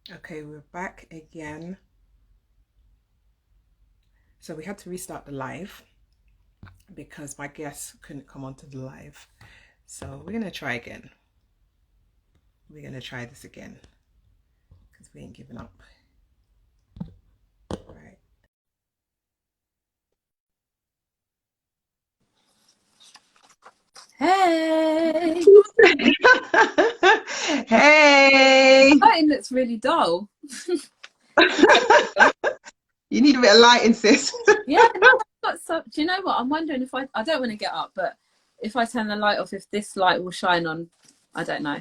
Okay, we're back again. So we had to restart the live because my guests couldn't come onto the live. So we're gonna try again. We're gonna try this again because we ain't giving up. Right. Hey, Hey! mine looks really dull. You need a bit of lighting, sis. Yeah, no, I've got some. Do you know what? I'm wondering if I don't want to get up, but if I turn the light off, if this light will shine on, I don't know.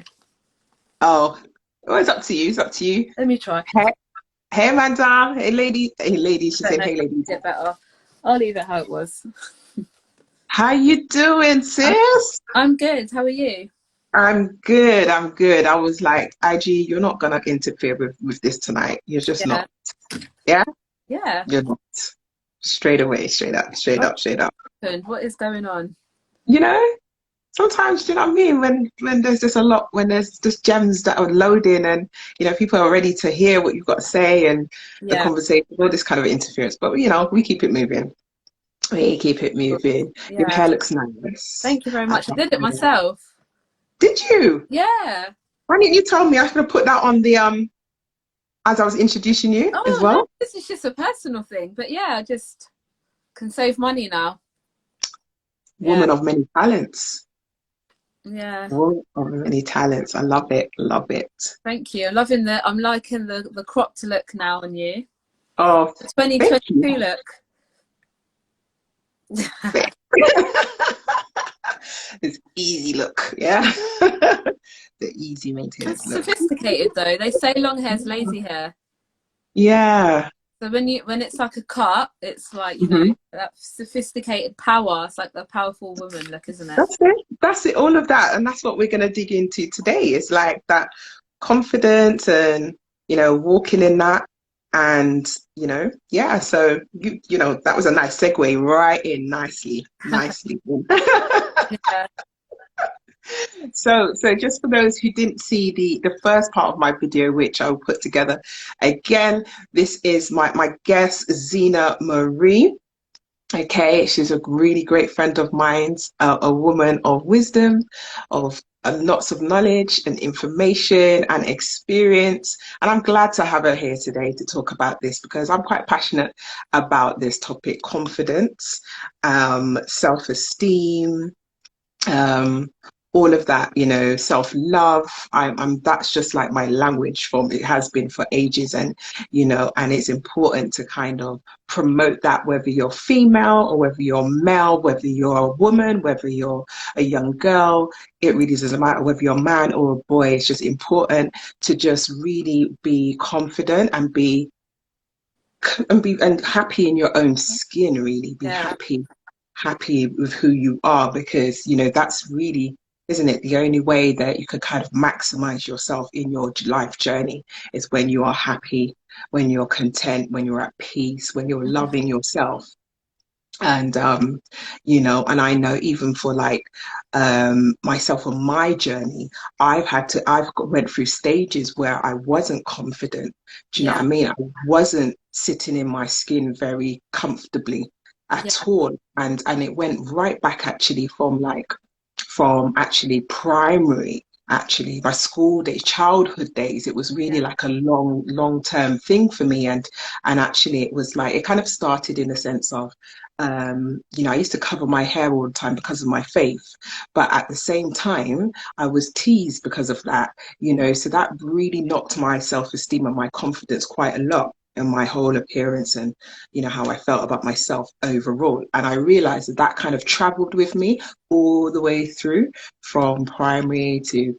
Oh, well, it's up to you. It's up to you. Let me try. Hey, hey, Amanda. Hey, lady. Hey, lady. She Don't said, know if hey, lady. I get better. I'll leave it how it was. How you doing, I'm, sis? I'm good. How are you? I'm good. I'm good. I was like, IG, you're not gonna interfere with this tonight. You're just Yeah, not. Yeah, yeah. you're not. Straight away, straight up, straight What up, straight up. happened? What is going on? You know, sometimes, you know what I mean? When there's just a lot, when there's just gems that are loading, and people are ready to hear what you've got to say, and the Yeah, conversation, all this kind of interference. But we keep it moving. We keep it moving. Your yeah. hair looks nice. Thank you very I much. I love did it it. myself. Did you? Yeah. Why didn't you tell me? I should have put that on the as I was introducing you as Oh no, well. this is just a personal thing. But yeah, I just can save money now. Yeah, Woman of many talents. yeah. Woman of many talents. I love it. Love it. Thank you. I'm liking the cropped look now on you. Oh, The thank you. 2022 look. Thank- It's easy look, yeah. The easy maintenance It's look. sophisticated though. They say long hair's lazy hair. Yeah. So when it's like a cut, it's like, Mhm. that sophisticated power. It's like the powerful woman look, isn't it? That's it. That's it. All of that. And that's what we're going to dig into today. It's like that confidence and, walking in that. And, yeah. So, that was a nice segue right in nicely, nicely. Yeah. So just for those who didn't see the first part of my video, which I'll put together again, this is my guest, Zena Marie. Okay, she's a really great friend of mine, a woman of wisdom, of lots of knowledge and information and experience. And I'm glad to have her here today to talk about this because I'm quite passionate about this topic, confidence, self-esteem, um, all of that, self-love. I'm that's just like my language form. It has been for ages, and it's important to kind of promote that, whether you're female or whether you're male, whether you're a woman, whether you're a young girl. It really doesn't matter whether you're a man or a boy. It's just important to just really be confident and happy in your own skin, really be Yeah. happy with who you are, because that's really, isn't it, the only way that you could kind of maximize yourself in your life journey is when you are happy, when you're content, when you're at peace, when you're loving yourself. And and I know, even for like myself on my journey, went through stages where I wasn't confident. Do you know what Yeah. I mean? I wasn't sitting in my skin very comfortably Yeah. at all. And it went right back, actually, from actually primary, actually my school days, childhood days. It was really Yeah. like a long term thing for me. And actually, it was like, it kind of started in a sense of, I used to cover my hair all the time because of my faith, but at the same time I was teased because of that, so that really knocked my self-esteem and my confidence quite a lot, and my whole appearance, and how I felt about myself overall. And I realized that that kind of traveled with me all the way through, from primary to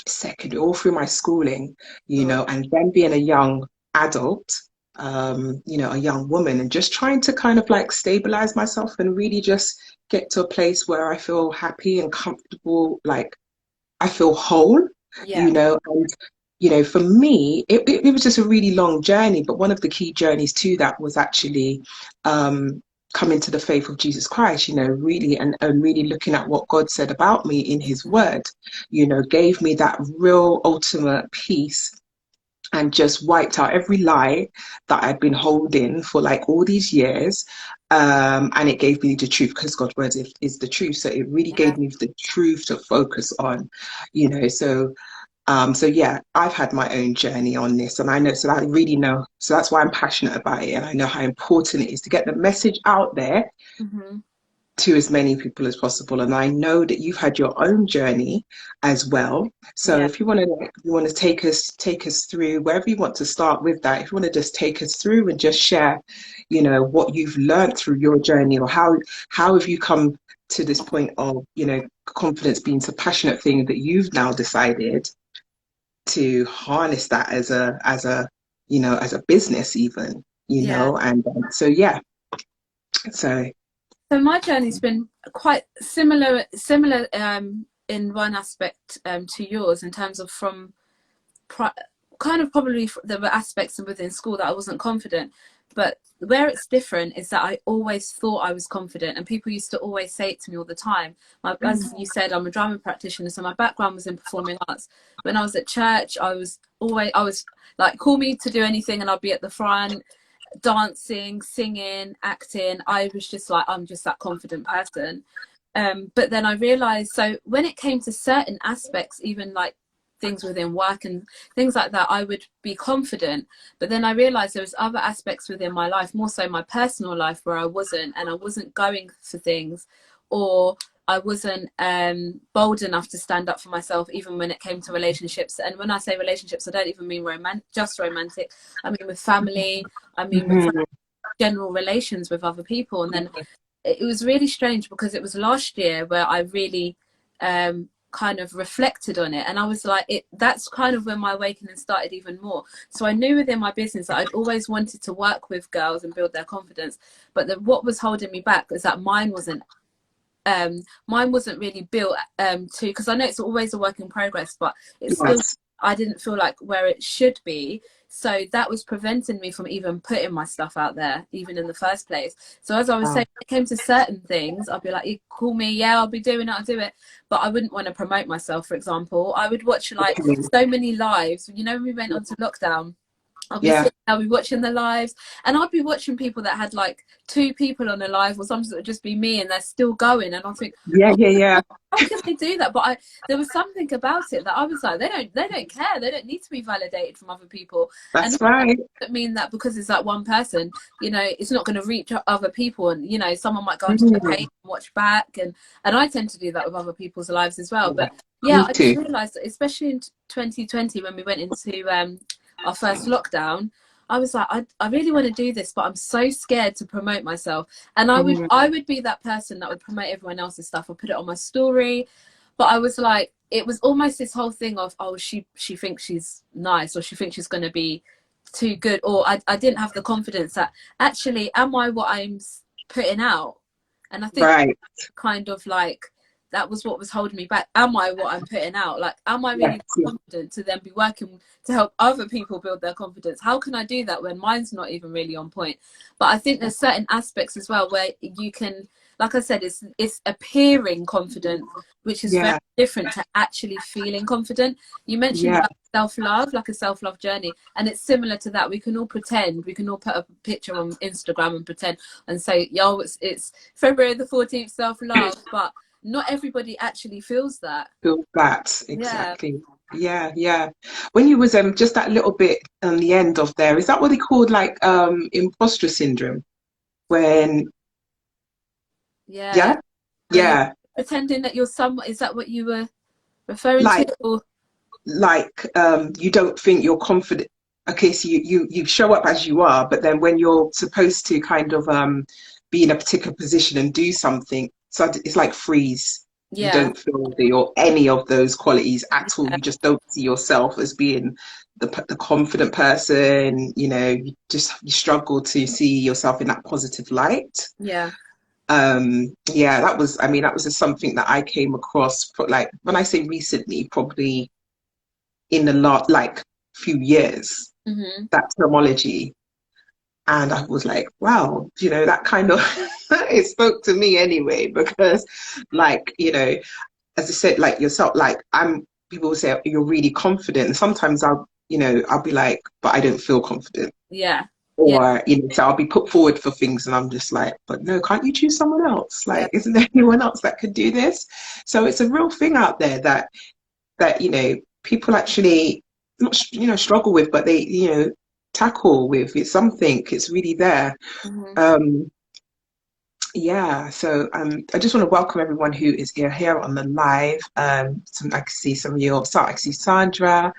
secondary, all through my schooling, Sure. and then being a young adult, a young woman, and just trying to kind of like stabilize myself and really just get to a place where I feel happy and comfortable, like I feel whole, Yeah. and for me, it was just a really long journey. But one of the key journeys to that was actually coming to the faith of Jesus Christ, really, and really looking at what God said about me in his word, gave me that real ultimate peace and just wiped out every lie that I'd been holding for like all these years. And it gave me the truth, because God's word is the truth. So it really Yeah. gave me the truth to focus on, you know. So yeah, I've had my own journey on this, and I know, so I really know. So that's why I'm passionate about it, and I know how important it is to get the message out there Hmm. to as many people as possible. And I know that you've had your own journey as well. So Yeah. if you want to take us through wherever you want to start with that. If you want to just take us through and just share, you know, what you've learned through your journey, or how have you come to this point of, you know, confidence being a passionate thing that you've now decided to harness that as a you know, as a business even, you Yeah. know. And so yeah, so So my journey's been quite similar in one aspect to yours, in terms of from kind of probably there were aspects within school that I wasn't confident, but where it's different is that I always thought I was confident, and people used to always say it to me all the time. As you said, I'm a drama practitioner, so my background was in performing arts. When I was at church, I was like, call me to do anything and I'd be at the front, dancing, singing, acting. I was just like, I'm just that confident person. But then I realized, so when it came to certain aspects, even like things within work and things like that, I would be confident. But then I realized there was other aspects within my life, more so my personal life, where I wasn't, and I wasn't going for things, or I wasn't bold enough to stand up for myself, even when it came to relationships. And when I say relationships, I don't even mean just romantic. I mean with family. I mean with mhm, general relations with other people. And then it was really strange, because it was last year where I really kind of reflected on it, and I was like, that's kind of when my awakening started even more. So I knew within my business that I'd always wanted to work with girls and build their confidence, but what was holding me back is that mine wasn't really built to, because I know it's always a work in progress, but it's still, yes, I didn't feel like where it should be. So that was preventing me from even putting my stuff out there, even in the first place. So as I was wow, saying, when it came to certain things, I'd be like, you call me, yeah, I'll be doing it, I'll do it. But I wouldn't want to promote myself, for example. I would watch like okay, so many lives. You know, when we went on to lockdown, yeah, I'll be watching the lives, and I'd be watching people that had like two people on a live, or sometimes it would just be me, and they're still going. And I think, yeah, oh, yeah, yeah. how can they do that? But there was something about it that I was like, they don't care. They don't need to be validated from other people. And That's it right. doesn't mean that because it's that one person, you know, it's not going to reach other people. And, you know, someone might go onto the page Mm, and watch back. And I tend to do that with other people's lives as well. yeah, But yeah, me I just too. realized that, especially in 2020, when we went into our first lockdown, I was like, I really want to do this, but I'm so scared to promote myself. And Mm, I would be that person that would promote everyone else's stuff. I put it on my story, but I was like, it was almost this whole thing of, oh, she thinks she's nice, or she thinks she's going to be too good, or I didn't have the confidence that actually, am I what I'm putting out? And I think right. kind of like that was what was holding me back. Am I what I'm putting out? Like, am I Yes, really yes, confident to then be working to help other people build their confidence? How can I do that when mine's not even really on point? But I think there's certain aspects as well where you can, like I said, it's appearing confident, which is very yeah, different to actually feeling confident. You mentioned yeah, about self-love, like a self-love journey, and it's similar to that. We can all pretend, we can all put a picture on Instagram and pretend and say, yo, it's February the 14th, self-love, but not everybody actually feels that. feel that Yeah. exactly. Yeah, yeah. When you was just that little bit on the end of there, is that what they called like imposter syndrome? When Yeah. yeah, Where you're yeah, pretending that you're someone, is that what you were referring to? like Or you don't think you're confident. Okay, so you show up as you are, but then when you're supposed to kind of be in a particular position and do something, so it's like freeze. You yeah, don't feel the or any of those qualities at all. yeah, You just don't see yourself as being the confident person. You know, you struggle to see yourself in that positive light. yeah. Yeah, that was, I mean, that was just something that I came across, like when I say recently, probably in the last like few years, Hmm. that terminology. And I was like, wow, you know, that kind of it spoke to me anyway, because like, you know, as I said, like yourself, like I'm people will say you're really confident. And sometimes I'll you know, I'll be like, but I don't feel confident. Yeah. Yeah. Or, you know, so I'll be put forward for things and I'm just like, but no, can't you choose someone else? Yeah. Like, isn't there anyone else that could do this? So it's a real thing out there that, you know, people actually not, you know, struggle with, but they, you know, tackle with. It's something, it's really there. Hmm. Um, yeah, so I just want to welcome everyone who is here on the live. I can see some of you. So I can see Sandra.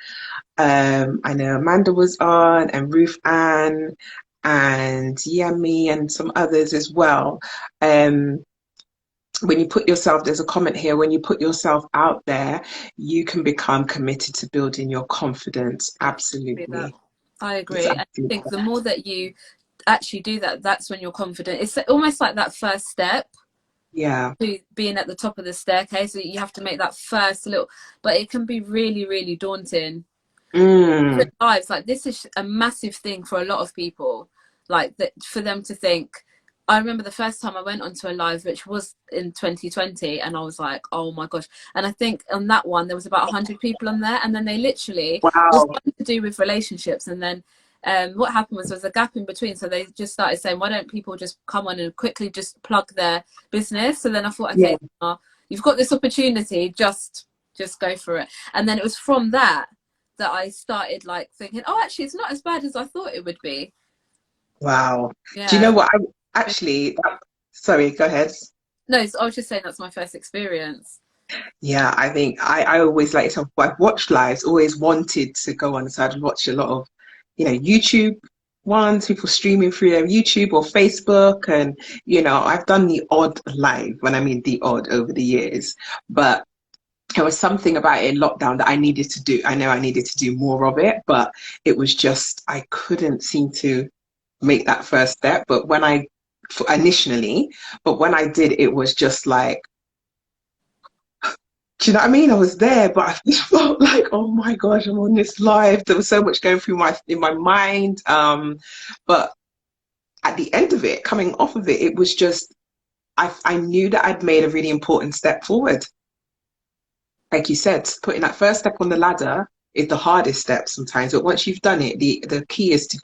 I know Amanda was on, and Ruth Ann, and Yemi, and some others as well. Um, when you put yourself, there's a comment here, when you put yourself out there, you can become committed to building your confidence. That. Absolutely. I It's agree. I absolutely think the more that you actually do that, that's when you're confident. It's almost like that first step yeah. to being at the top of the staircase. So you have to make that first little, but it can be really, really daunting. For Mm, lives, like this is a massive thing for a lot of people. Like that, for them to think. I remember the first time I went onto a live, which was in 2020, and I was like, "Oh my gosh!" And I think on that one there was about 100 people on there, and then they literally it was wow. something to do with relationships, and then what happened was there was a gap in between, so they just started saying, "Why don't people just come on and quickly just plug their business?" So then I thought, Yeah. okay, you've got this opportunity, just go for it. And then it was from that I started like thinking, oh, actually, it's not as bad as I thought it would be. Wow. Do you know Yeah. what? I actually, sorry, go ahead. No, so I was just saying that's my first experience. Yeah, I think I always like to, I've watched lives, always wanted to go on. So I'd watch a lot of, you know, YouTube ones, people streaming through their YouTube or Facebook. And, you know, I've done the odd live, when I mean the odd over the years. But there was something about it in lockdown that I needed to do. I know I needed to do more of it, but it was just, I couldn't seem to make that first step. But when initially, but when I did, it was just like, do you know what I mean? I was there, but I just felt like, oh my gosh, I'm on this live. There was so much going through my mind. But at the end of it, coming off of it, it was just I knew that I'd made a really important step forward. Like you said, putting that first step on the ladder is the hardest step sometimes. But once you've done it, the key is to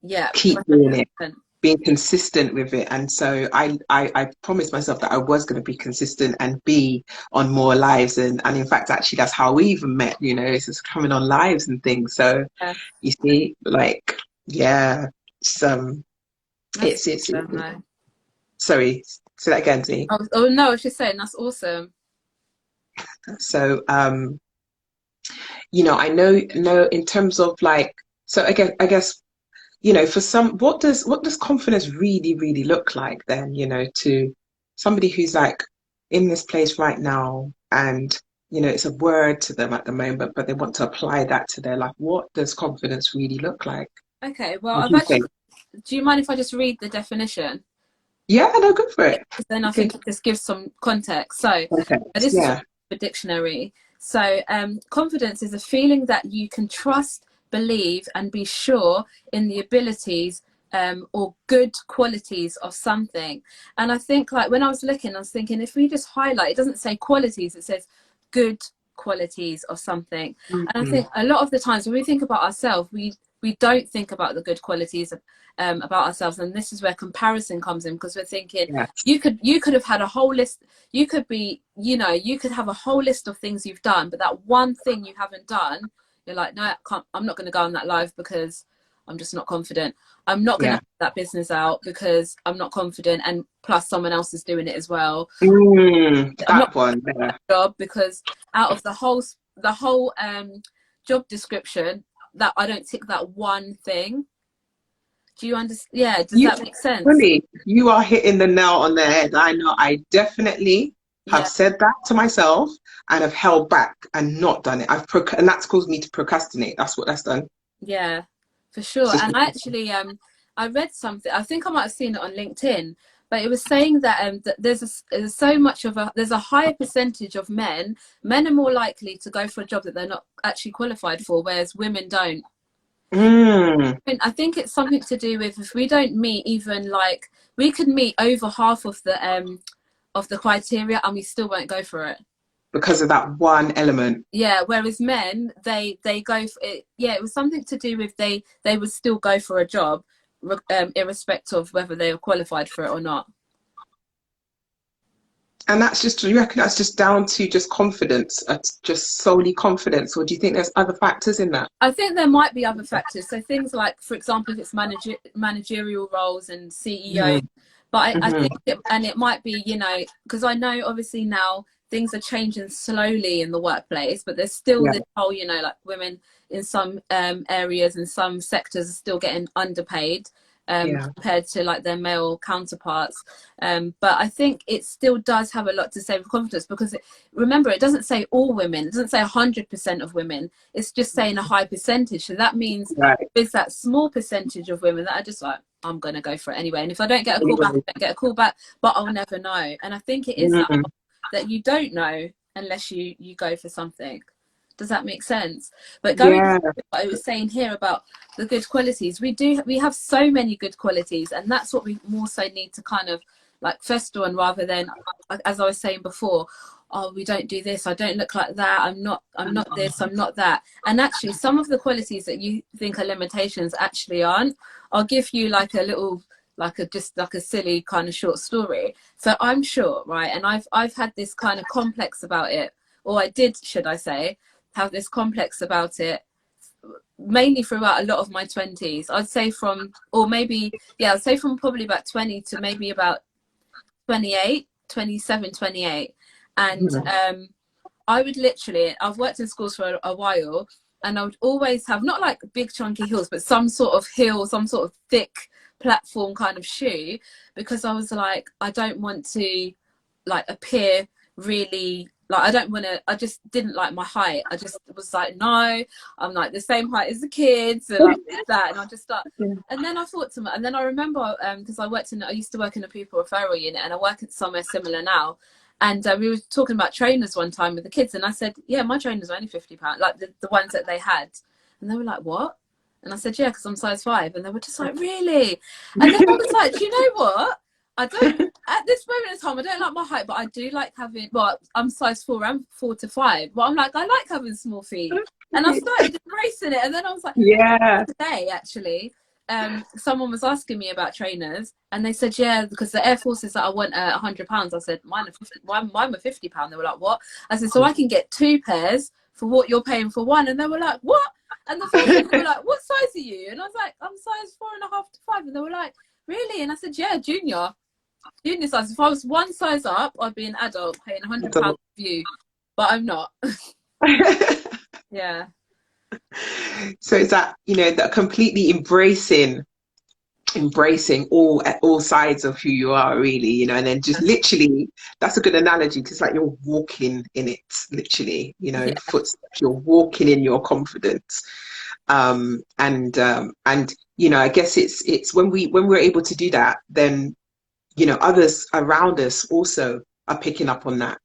Yeah, keep doing it, 100%. being consistent with it. And so I promised myself that I was going to be consistent and be on more lives. And in fact, actually, that's how we even met, you know, it's just coming on lives and things. So Yeah, you see, like, yeah, it's, that's it's, no. sorry, say that again, Z. Oh no, I was just saying that's awesome. So, you know, I know in terms of like, so again, I guess, you know, for some, what does confidence really look like then, you know, to somebody who's like in this place right now and, you know, it's a word to them at the moment, but they want to apply that to their life. What does confidence really look like? Okay, well, What I've do you actually. think? Do you mind if I just read the definition? Yeah, no, go for Yeah, it. because then I Okay, think it just gives some context. So context. this is from Yeah, the dictionary. So confidence is a feeling that you can trust, believe, and be sure in the abilities or good qualities of something. And I think like when I was looking, I was thinking if we just highlight, it doesn't say qualities, it says good qualities of something. And I hmm, think a lot of the times when we think about ourselves, we don't think about the good qualities about ourselves, and this is where comparison comes in because we're thinking yes, you could have had a whole list. You could be, you could have a whole list of things you've done, but that one thing you haven't done, you're like, no, I can't, I'm not going to go on that live because I'm just not confident. I'm not going to yeah. have that business out because I'm not confident, and plus someone else is doing it as well. I'm not That one, going to yeah, that job because out of the whole job description, that I don't tick that one thing. Do you understand? Yeah, does you that make sense? fully, you are hitting the nail on the head. I know I definitely have Yeah, said that to myself and have held back and not done it. And that's caused me to procrastinate. That's what that's done. yeah, for It's sure. just, And I actually I read something. I think I might have seen it on LinkedIn, but it was saying that there's so much of there's a higher percentage of men are more likely to go for a job that they're not actually qualified for, whereas women don't. mm, I think it's something to do with if we don't meet even like we could meet over half of the criteria and we still won't go for it. because of that one element. Yeah, whereas men, they go for it. Yeah, it was something to do with they would still go for a job, irrespective of whether they were qualified for it or not. And that's just, do you reckon that's just down to just confidence, just solely confidence, or do you think there's other factors in that? I think there might be other factors. So things like, for example, if it's managerial roles and CEO, Mm-hmm. but I Mm-hmm. think and it might be, you know, because I know obviously now things are changing slowly in the workplace, but there's still Yeah, this whole, you know, like women in some areas and some sectors are still getting underpaid yeah, compared to like their male counterparts. But I think it still does have a lot to say with confidence, because remember, it doesn't say all women, it doesn't say 100% of women, it's just saying a high percentage. So that means right. there's that small percentage of women that are just like, I'm going to go for it anyway. And if I don't get a call back, Anyway. I don't get a call back, but I'll never know. And I think it is that, Mm, that you don't know unless you go for something. Does that make sense? But going back yeah, to what I was saying here about the good qualities, we have so many good qualities, and that's what we more so need to kind of like fester on, rather than, as I was saying before, oh, we don't do this, I don't look like that, I'm not this, I'm not that. And actually some of the qualities that you think are limitations actually aren't. I'll give you like a little, like a just like a silly kind of short story. So I'm short, right? And I've had this kind of complex about it, or I did, should I say, have this complex about it mainly throughout a lot of my 20s. I'd say from, or maybe, yeah, I'd say from probably about 20 to maybe about 28, 27, 28. And mm, I would literally, I've worked in schools for a while, and I would always have not like big chunky heels, but some sort of heel, some sort of thick platform kind of shoe, because I was like, I don't want to like appear really like, I don't want to, I just didn't like my height. I just was like, no, I'm like the same height as the kids and like that. And I just start, yeah. and then I thought to my, and then I remember, because I used to work in a pupil referral unit, and I work at somewhere similar now. And we were talking about trainers one time with the kids, and I said, yeah, my trainers are only £50, like the ones that they had. And they were like, what? And I said, yeah, because I'm size 5. And they were just like, really? And then I was like, do you know what? I don't, at this moment in time, I don't like my height, but I do like having, well, I'm size 4, I'm 4 to 5. But I'm like, I like having small feet. And I started embracing it. And then I was like, Yeah. today, actually, someone was asking me about trainers, and they said, yeah, because the Air Forces that I want £100. I said, mine were £50. They were like, what? I said, so I can get 2 pairs for what you're paying for one. And they were like, what? And the first thing they were like, what size are you? And I was like, I'm size 4.5 to 5. And they were like, really? And I said, yeah, junior size. If I was one size up, I'd be an adult paying £100 for you, but I'm not. Yeah. So it's that, that completely embracing all sides of who you are, really, and then just literally, that's a good analogy, because like you're walking in it, literally, Yeah. footsteps, you're walking in your confidence. And I guess it's when we're able to do that, then others around us also are picking up on that,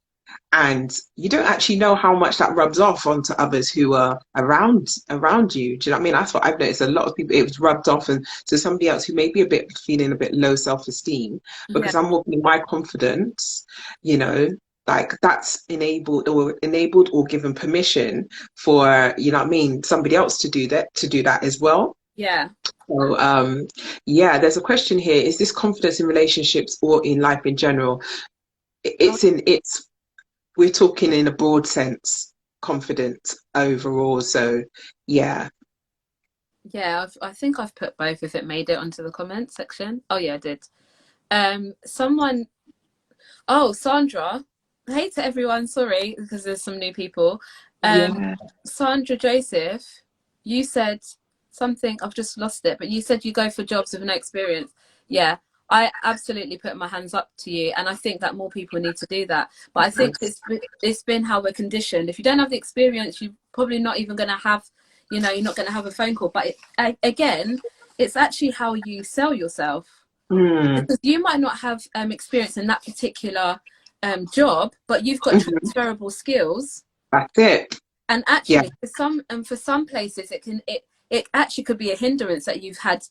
and you don't actually know how much that rubs off onto others who are around you. Do you know what I mean? That's what I've noticed. A lot of people, it was rubbed off, and so somebody else who may be a bit feeling a bit low self-esteem, Yeah. because I'm walking in my confidence, like that's enabled or given permission for, what I mean, somebody else to do that as well. Yeah. So yeah, there's a question here: is this confidence in relationships or in life in general? Oh, It's we're talking in a broad sense, confidence overall. So yeah. yeah. I think I've put both, if it made it onto the comment section. Oh yeah, I did. Someone, oh, Sandra, hey to everyone, sorry, because there's some new people. Yeah. Sandra Joseph, you said something, I've just lost it, but you said you go for jobs with no experience. Yeah, I absolutely put my hands up to you, and I think that more people need to do that. But I think it's been how we're conditioned. If you don't have the experience, you're probably not even going to have, you're not going to have a phone call. But again, it's actually how you sell yourself, Mm. because you might not have experience in that particular job, but you've got Mhm. transferable skills. That's it. And Yeah. actually for some places it actually could be a hindrance that you've had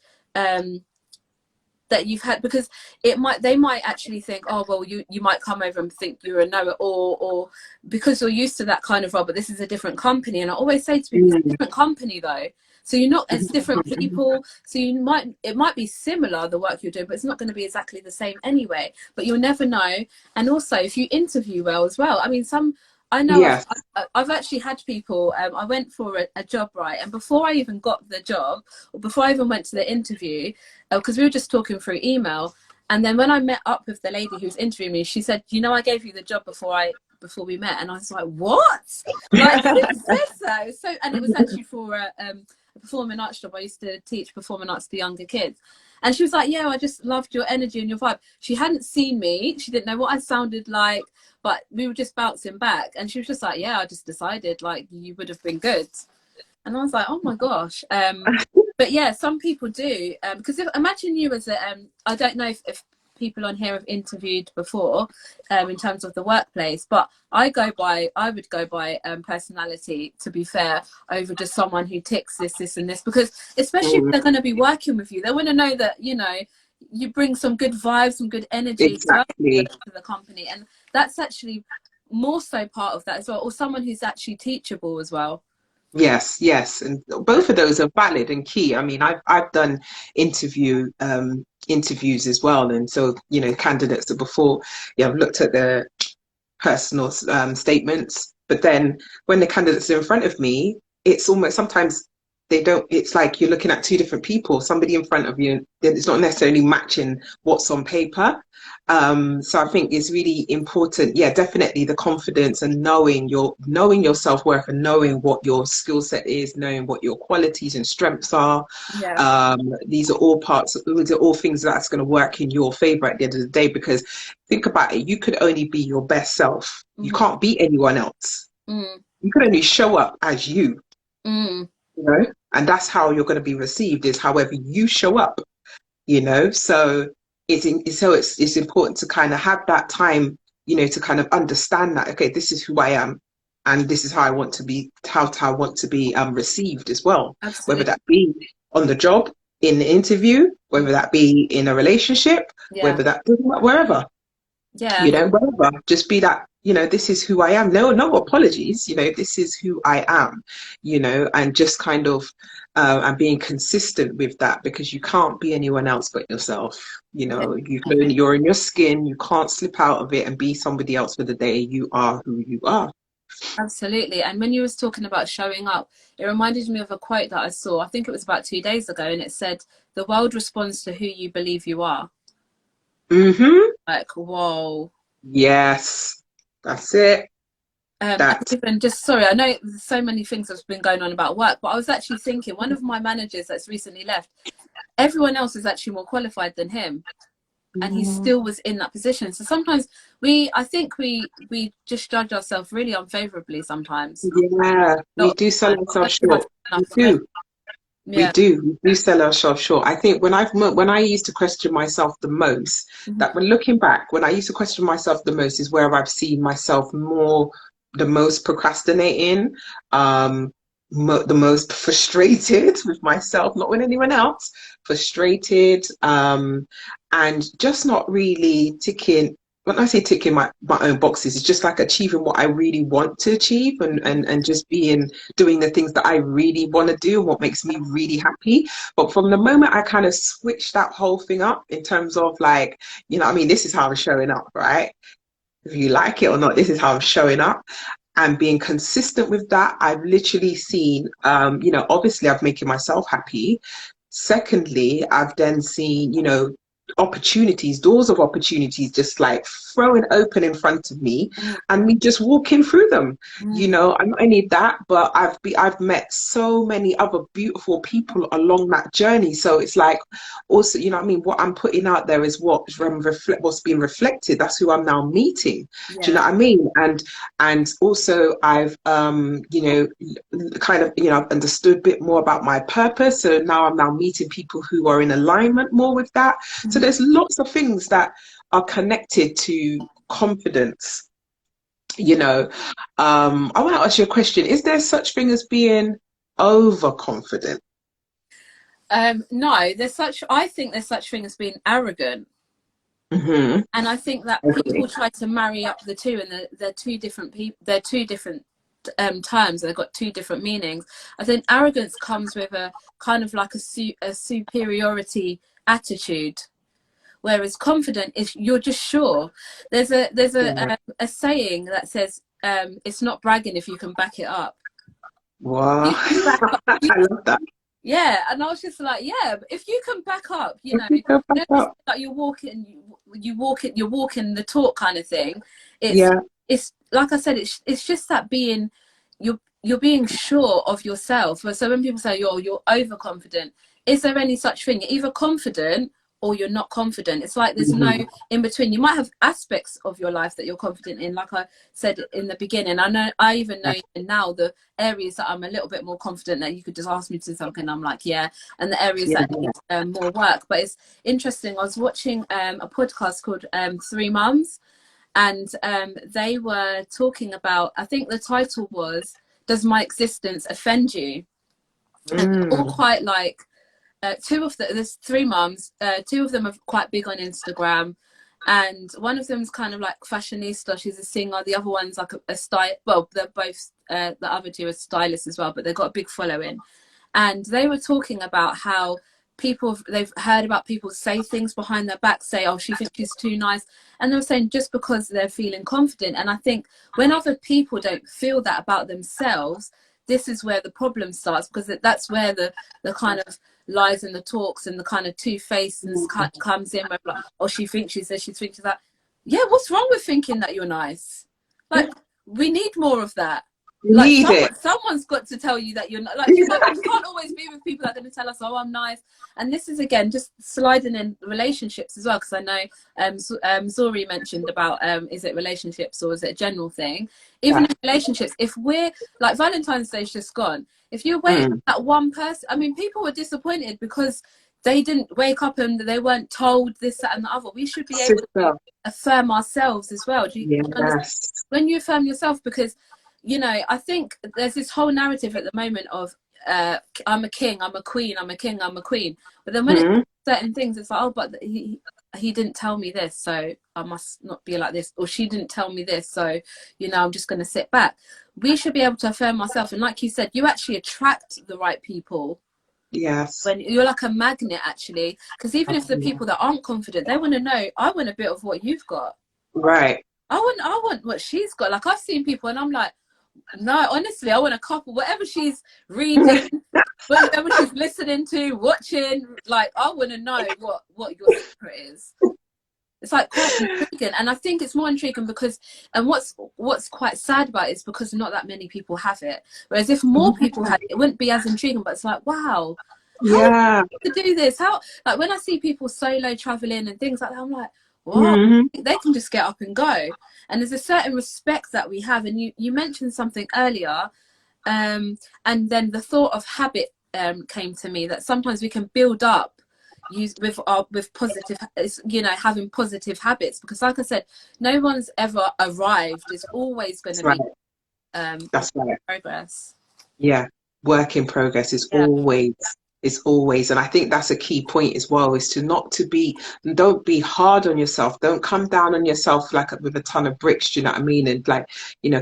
that you've had, because they might actually think, oh well, you might come over and think you're a know-it-all, or because you're used to that kind of role, but this is a different company. And I always say to people, it's a different company though, so you're not, it's different people, so it might be similar, the work you're doing, but it's not going to be exactly the same anyway, but you'll never know. And also if you interview well as well, I mean, I know Yes. I've actually had people, I went for a job, right, and before I even got the job, or before I even went to the interview, because we were just talking through email, and then when I met up with the lady who's interviewing me, she said, you know, I gave you the job before we met. And I was like, what? Like, who says that? So, and it was actually for a performing arts job. I used to teach performing arts to younger kids. And she was like, yeah, I just loved your energy and your vibe. She hadn't seen me. She didn't know what I sounded like, but we were just bouncing back. And she was just like, yeah, I just decided like you would have been good. And I was like, oh my gosh. But yeah, some people do. Because imagine you as I don't know if people on here have interviewed before in terms of the workplace, but I would go by personality, to be fair, over just someone who ticks this and this, because especially if they're going to be working with you, they want to know that, you know, you bring some good vibes, some good energy to the company. And that's actually more so part of that as well, or someone who's actually teachable as well. Yes, yes, and both of those are valid and key. I mean, I've done interviews as well, and so you know, candidates are before, yeah, I've looked at their personal statements, but then when the candidates are in front of me, it's almost sometimes they don't. It's like you're looking at two different people. Somebody in front of you, it's not necessarily matching what's on paper. So I think it's really important. Yeah, definitely the confidence and knowing your self-worth and knowing what your skill set is, knowing what your qualities and strengths are. Yeah. These are all things that's going to work in your favor at the end of the day, because think about it, you could only be your best self. You can't be anyone else. You can only show up as you, you know, and that's how you're going to be received, is however you show up, you know. So it's important to kind of have that time, you know, to kind of understand that, okay, this is who I am, and this is how I want to be, how I want to be received as well. Absolutely. Whether that be on the job, in the interview, whether that be in a relationship, Yeah. whether that wherever, Yeah. you know, wherever, just be that, you know, this is who I am. No apologies, you know, this is who I am, you know, and just kind of and being consistent with that, because you can't be anyone else but yourself. You Yeah. know, you're in your skin, you can't slip out of it and be somebody else for the day. You are who you are. Absolutely. And when you was talking about showing up, it reminded me of a quote that I saw, I think it was about 2 days ago, and it said, the world responds to who you believe you are. Like, whoa. Yes, that's it. And That. even just, sorry, I know there's so many things that's been going on about work, but I was actually thinking, one of my managers that's recently left, everyone else is actually more qualified than him, and he still was in that position. So sometimes I think we just judge ourselves really unfavorably sometimes. Yeah, A lot we of do the sell time, ourselves especially if I short. don't We have enough knowledge. do. Yeah. We do sell ourselves short. I think when I used to question myself the most, Mhm. that when looking back, when I used to question myself the most is where I've seen myself the most procrastinating, the most frustrated with myself, not with anyone else, frustrated, and just not really ticking. When I say ticking my own boxes, it's just like achieving what I really want to achieve, and just doing the things that I really want to do and what makes me really happy. But from the moment I kind of switched that whole thing up in terms of like, you know, I mean, this is how I'm showing up, right? If you like it or not, this is how I'm showing up. And being consistent with that, I've literally seen, you know, obviously I've making myself happy. Secondly, I've then seen, you know, doors of opportunities just like throwing open in front of me, and me just walking through them. You Mm. know, and not only that, but I've met so many other beautiful people along that journey. So it's like, also, you know what I mean, what I'm putting out there is what's being reflected. That's who I'm now meeting. Do you know Yeah. what I mean? And also I've you know, kind of, you know, I've understood a bit more about my purpose, so now I'm now meeting people who are in alignment more with that. So there's lots of things that are connected to confidence, you know. I want to ask you a question. Is there such thing as being overconfident? No, I think there's such thing as being arrogant. Hmm. And I think that Okay. people try to marry up the two, and they're two different people. They're two different terms. They've got two different meanings. I think arrogance comes with a kind of like a superiority attitude, whereas confident is you're just sure. Yeah. A saying that says it's not bragging if you can back it up. Wow. You can back up. I love that. Yeah, and I was just like, yeah, but if you can back up, If you go back up. like you're walking, you're walking the talk kind of thing. It's Yeah. it's like I said, it's just that being you're being sure of yourself. So when people say you're overconfident, is there any such thing? You're either confident or you're not confident. It's like there's no Hmm. in between. You might have aspects of your life that you're confident in, like I said in the beginning. I even know now the areas that I'm a little bit more confident that you could just ask me to do something, I'm like, yeah, and the areas Yeah. that need more work. But it's interesting. I was watching a podcast called Three Mums, and they were talking about, I think the title was, "Does my existence offend you?" And they're all Mm. quite like there's three mums. Two of them are quite big on Instagram, and one of them's kind of like fashionista. She's a singer. The other one's like a style. Well, they're both. The other two are stylists as well, but they've got a big following. And they were talking about how they've heard about people say things behind their back, say, "Oh, she thinks she's too nice," and they were saying just because they're feeling confident. And I think when other people don't feel that about themselves, this is where the problem starts, because that's where the kind of lies and the talks and the kind of two-facedness comes in, where like, oh, she thinks she's this, she thinks she's that. Yeah, what's wrong with thinking that you're nice? Yeah. Like, we need more of that. You Like need it. someone's got to tell you that you're not, like, Yeah. we can't always be with people that are going to tell us, oh, I'm nice. And this is again just sliding in relationships as well, because I know Zori mentioned about is it relationships or is it a general thing? Even in relationships, if we're like, Valentine's Day's just gone, if you're waiting Mm. for that one person, I mean, people were disappointed because they didn't wake up and they weren't told this, that, and the other. We should be able to Sister. affirm ourselves as well. Do you understand? Yes. When you affirm yourself, because I think there's this whole narrative at the moment of I'm a king, I'm a queen, I'm a king, I'm a queen. But then when it's Mm. certain things, it's like, oh, but he didn't tell me this, so I must not be like this. Or she didn't tell me this, so I'm just going to sit back. We should be able to affirm ourselves. And like you said, you actually attract the right people Yes. when you're like a magnet, actually. Because even if the people that aren't confident, they want to know, I want a bit of what you've got. Right. I want what she's got. Like, I've seen people and I'm like, no, honestly, I want a couple, whatever she's reading, whatever she's listening to, watching, like, I want to know what your secret is. It's like quite intriguing, and I think it's more intriguing because, and what's quite sad about it is because not that many people have it. Whereas if more people had it, it wouldn't be as intriguing. But it's like, wow, how Yeah. to do this? How, like, when I see people solo traveling and things like that, I'm like, wow, Hmm. they can just get up and go. And there's a certain respect that we have. And you mentioned something earlier, and then the thought of habit came to me, that sometimes we can build up with positive, having positive habits, because like I said, no one's ever arrived. It's always going That's to right. be That's right. progress. Yeah. Work in progress Yeah. is always, and I think that's a key point as well, is to not to be, don't be hard on yourself. Don't come down on yourself like with a ton of bricks, do you know what I mean? And like,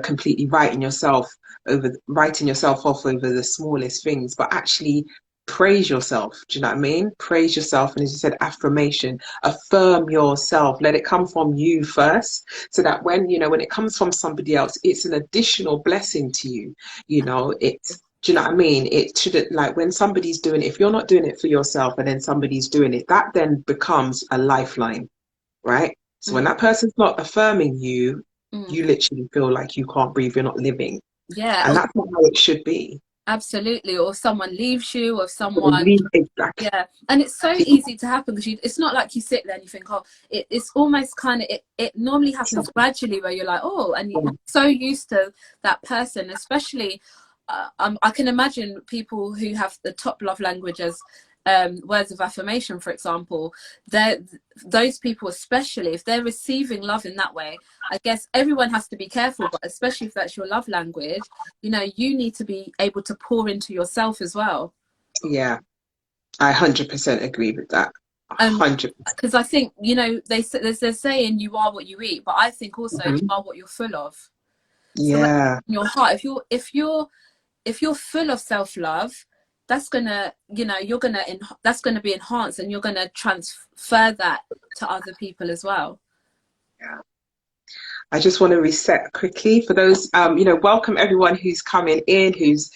completely writing yourself off over the smallest things, but actually praise yourself. Do you know what I mean? Praise yourself. And as you said, affirmation, affirm yourself. Let it come from you first, so that when it comes from somebody else, it's an additional blessing to you. It's, do you know what I mean? It shouldn't, like, when somebody's doing it, if you're not doing it for yourself and then somebody's doing it, that then becomes a lifeline, right? So when Mm, that person's not affirming you, mm. you literally feel like you can't breathe, you're not living. Yeah, And that's not how it should be. absolutely. Or someone leaves you, or Or someone. leave, exactly. Yeah, and it's so easy to happen because it's not like you sit there and you think, oh, it's almost kind of, it normally happens gradually, where you're like, oh, and you're so used to that person, especially I can imagine people who have the top love language as words of affirmation, for example. Those people, especially if they're receiving love in that way, I guess everyone has to be careful, but especially if that's your love language, you need to be able to pour into yourself as well. Yeah. I 100% agree with that. Um, 100. because I think, you know, there's a saying, you are what you eat, but I think also you Mhm. are what you're full of. So when Yeah. in your heart, if you're full of self-love, that's gonna, you know, that's gonna be enhanced, and you're gonna transfer that to other people as well. I just want to reset quickly for those, welcome everyone who's coming in, who's,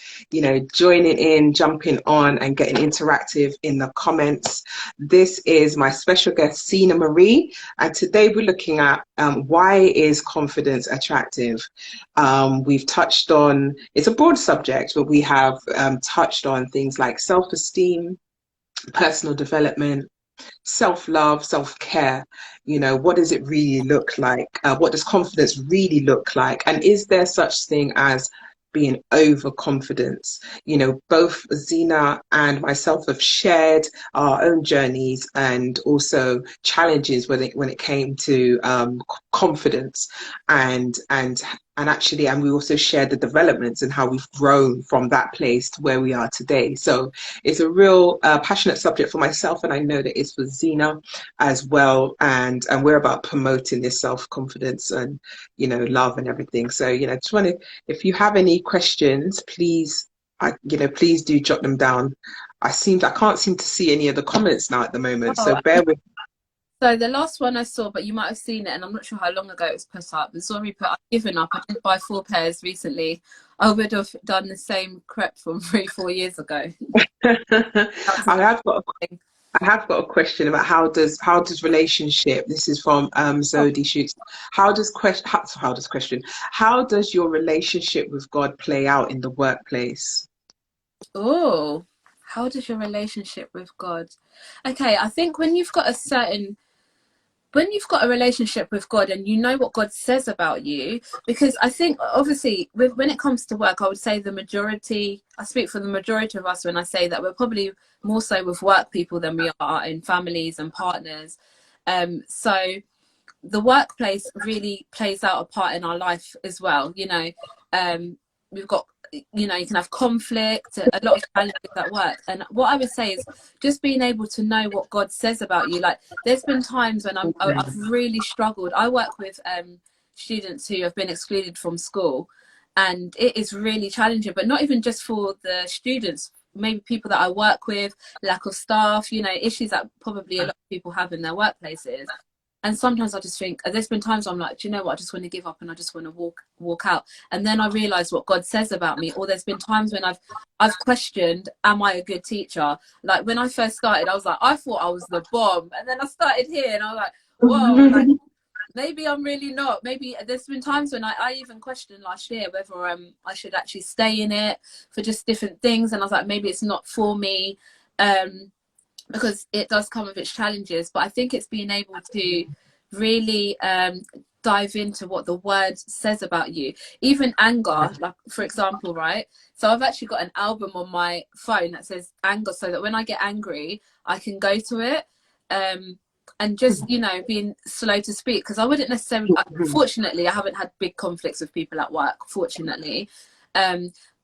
joining in, jumping on and getting interactive in the comments. This is my special guest, ZenaMarie, and today we're looking at why is confidence attractive? We've touched on, it's a broad subject, but we have touched on things like self-esteem, personal development, self-love, self-care. What does it really look like? What does confidence really look like? And is there such thing as being overconfident? Both Zena and myself have shared our own journeys and also challenges when it came to confidence, and we also shared the developments and how we've grown from that place to where we are today. So it's a real passionate subject for myself, and I know that it's for Zena as well. And we're about promoting this self-confidence and love and everything. So just want to, if you have any questions, please, please do jot them down. I can't seem to see any of the comments now at the moment, so Oh, bear with. so the last one I saw, but you might have seen it, and I'm not sure how long ago it was put up. Zori put, I've given up. I did buy 4 pairs recently. I would have done the same crep from 3-4 years ago. That's I have got I have got a question about how does relationship. This is from Zodi Shoots. How does your relationship with God play out in the workplace? Oh, how does your relationship with God? Okay, I think when you've got a relationship with God and you know what God says about you, because I think obviously when it comes to work, I would say I speak for the majority of us when I say that we're probably more so with work people than we are in families and partners. So the workplace really plays out a part in our life as well. We've got, you can have conflict, a lot of challenges at work. And what I would say is just being able to know what God says about you. Like, there's been times when I've really struggled. I work with students who have been excluded from school, and it is really challenging, but not even just for the students, maybe people that I work with, lack of staff, issues that probably a lot of people have in their workplaces. And sometimes I just think, there's been times I'm like, do you know what, I just want to give up and I just want to walk out. And then I realize what God says about me. Or there's been times when I've questioned, am I a good teacher? Like when I first started, I was like, I thought I was the bomb. And then I started here and I was like, whoa, like maybe I'm really not. Maybe there's been times when I even questioned last year whether I should actually stay in it for just different things. And I was like, maybe it's not for me. Because it does come with its challenges, but I think it's being able to really dive into what the word says about you. Even anger, like for example, right? So I've actually got an album on my phone that says anger, so that when I get angry, I can go to it. And just, being slow to speak, because I wouldn't necessarily, fortunately, I haven't had big conflicts with people at work, fortunately.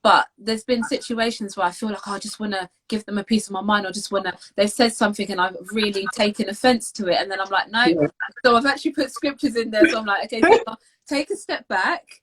But there's been situations where I feel like, I just want to give them a piece of my mind, or just want to, they've said something and I've really taken offense to it. And then I'm like, no. Yeah. So I've actually put scriptures in there. So I'm like, okay, so take a step back,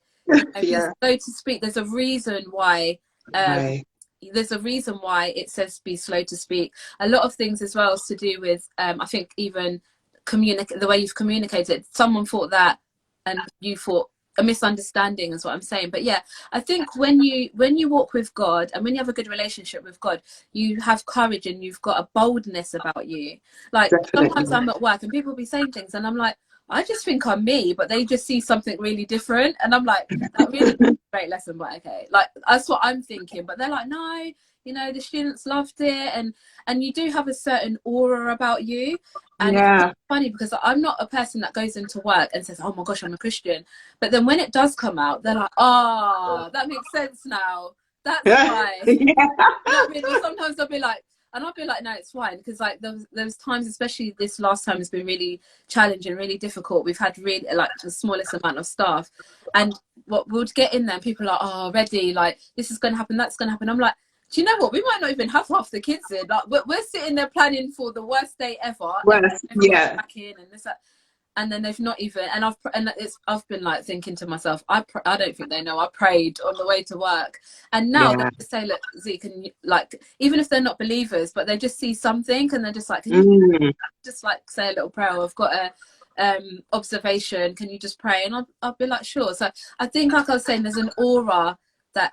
be Yeah. slow to speak. There's a reason why, Right. it says be slow to speak. A lot of things as well is to do with, I think even the way you've communicated. Someone thought that and you thought a misunderstanding is what I'm saying. But yeah, I think when you walk with God and when you have a good relationship with God, you have courage and you've got a boldness about you. Like sometimes Definitely. I'm at work and people will be saying things and I'm like, I just think I'm me, but they just see something really different. And I'm like, that really great lesson, but okay. Like that's what I'm thinking. But they're like, no, the students loved it, and you do have a certain aura about you. And Yeah. it's funny because I'm not a person that goes into work and says, oh my gosh, I'm a Christian. But then when it does come out, they're like, oh, that makes sense now. That's Yeah. why. Or sometimes I'll be like, no, it's fine. Because like those times, especially this last time, has been really challenging, really difficult. We've had really like the smallest amount of staff. And what we'll get in there, people are like, oh, ready, like this is going to happen, that's going to happen. I'm like, Do you know what? We might not even have half the kids in. Like we're sitting there planning for the worst day ever. Worst, yeah. Back in and this, that, and then they've not even. And I've been like thinking to myself, I don't think they know. I prayed on the way to work, and now they just say, look, Z, can you, like, even if they're not believers, but they just see something and they're just like, can you just like say a little prayer? I've got a observation. Can you just pray? And I'll be like, sure. So I think, like I was saying, there's an aura that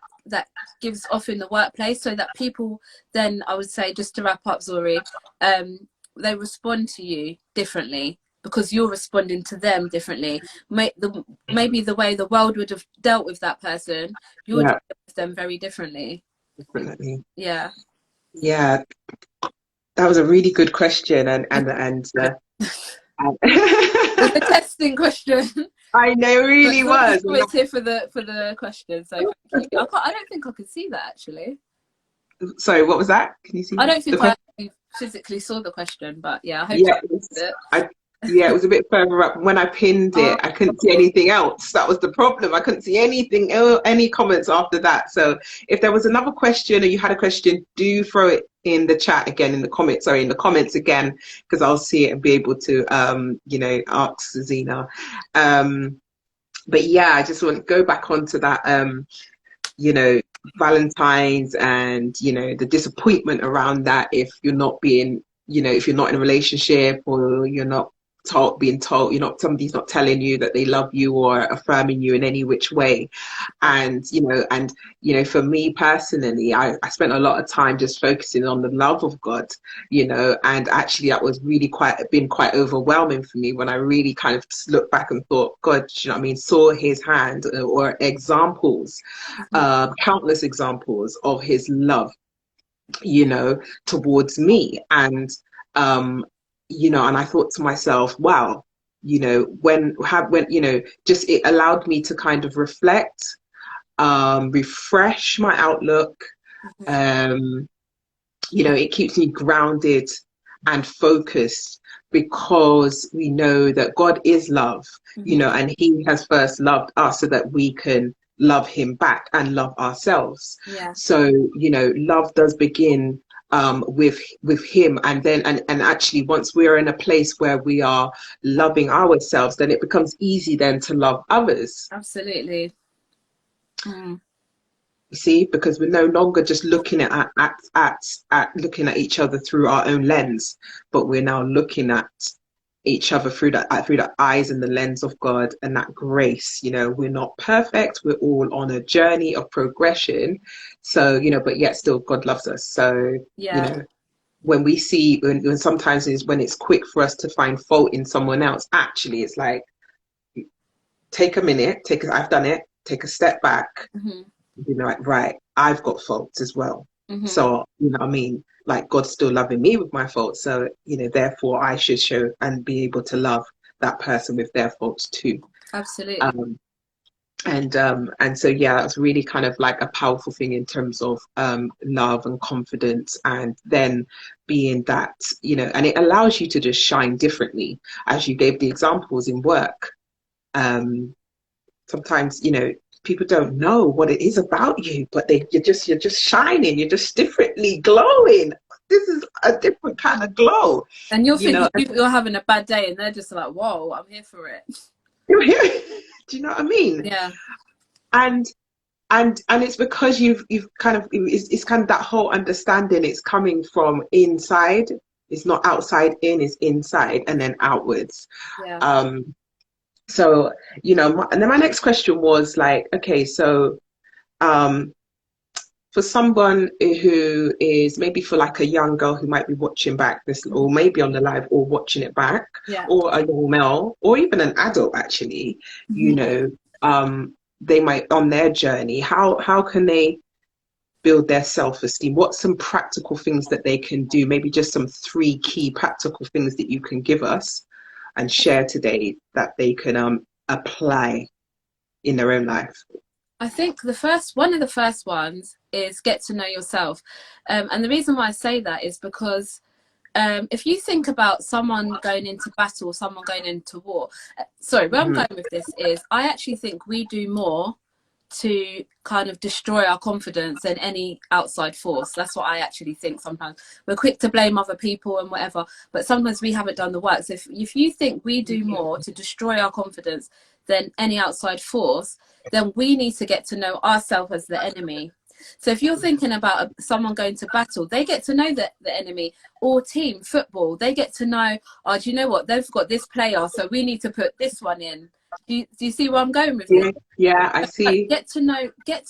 gives off in the workplace, so that people then, I would say, just to wrap up, Zori, they respond to you differently because you're responding to them differently. Maybe the way the world would have dealt with that person, you're dealing with them very differently. Definitely. Yeah. Yeah. That was a really good question, and It was a testing question. I know, it really was. It's here for the question. So I don't think I could see that actually. Sorry, what was that? Can you see? I don't think I physically saw the question, but yeah, I hope it was a bit further up. When I pinned it, I couldn't see anything else. That was the problem. I couldn't see anything, any comments after that. So if there was another question or you had a question, do throw it in the chat again, in the comments again, because I'll see it and be able to, ask Zena. But yeah, I just want to go back onto that, Valentine's and, the disappointment around that if you're not being, if you're not in a relationship or you're not being told, somebody's not telling you that they love you or affirming you in any which way. And, for me personally, I spent a lot of time just focusing on the love of God, and actually that was really been quite overwhelming for me when I really kind of looked back and thought, God, saw his hand or examples, countless examples of his love, towards me. And, and I thought to myself, wow, just it allowed me to kind of reflect, refresh my outlook. It keeps me grounded and focused because we know that God is love, and he has first loved us so that we can love him back and love ourselves. Yeah. So, love does begin with him, and then and actually once we're in a place where we are loving ourselves, then it becomes easy then to love others. Absolutely. You see, because we're no longer just looking at looking at each other through our own lens, but we're now looking at each other through the eyes and the lens of God and that grace. We're not perfect, we're all on a journey of progression, so but yet still God loves us. So when we see when sometimes when it's quick for us to find fault in someone else, actually it's like, take a minute, I've done it, take a step back, like, right, I've got faults as well. So like, God's still loving me with my faults, so therefore I should show and be able to love that person with their faults too. Absolutely. And so that's really kind of like a powerful thing in terms of love and confidence, and then being that, and it allows you to just shine differently, as you gave the examples in work. Sometimes people don't know what it is about you, but you're just shining, you're just differently glowing. This is a different kind of glow. And you're thinking you're having a bad day and they're just like, whoa, I'm here for it. You're here. Do you know what I mean? Yeah. And it's because you've kind of, it's kind of that whole understanding, it's coming from inside. It's not outside in, it's inside and then outwards. Yeah. So, and then my next question was like, okay, so for someone who is maybe, for like a young girl who might be watching back this, or maybe on the live or watching it back, or a young male, or even an adult actually, they might, on their journey, how can they build their self-esteem? What's some practical things that they can do? Maybe just some 3 key practical things that you can give us and share today that they can apply in their own life. I think one of the first ones is get to know yourself. And the reason why I say that is because if you think about someone going into battle, someone going into war, where I'm going with this is, I actually think we do more to kind of destroy our confidence than any outside force. That's what I actually think. Sometimes we're quick to blame other people and whatever, but sometimes we haven't done the work. So if you think we do more to destroy our confidence than any outside force, then we need to get to know ourselves as the enemy. So if you're thinking about someone going to battle, they get to know the enemy. Or team football, they get to know, oh, do you know what, they've got this player, so we need to put this one in. Do you see where I'm going with this? Yeah, I see. Get to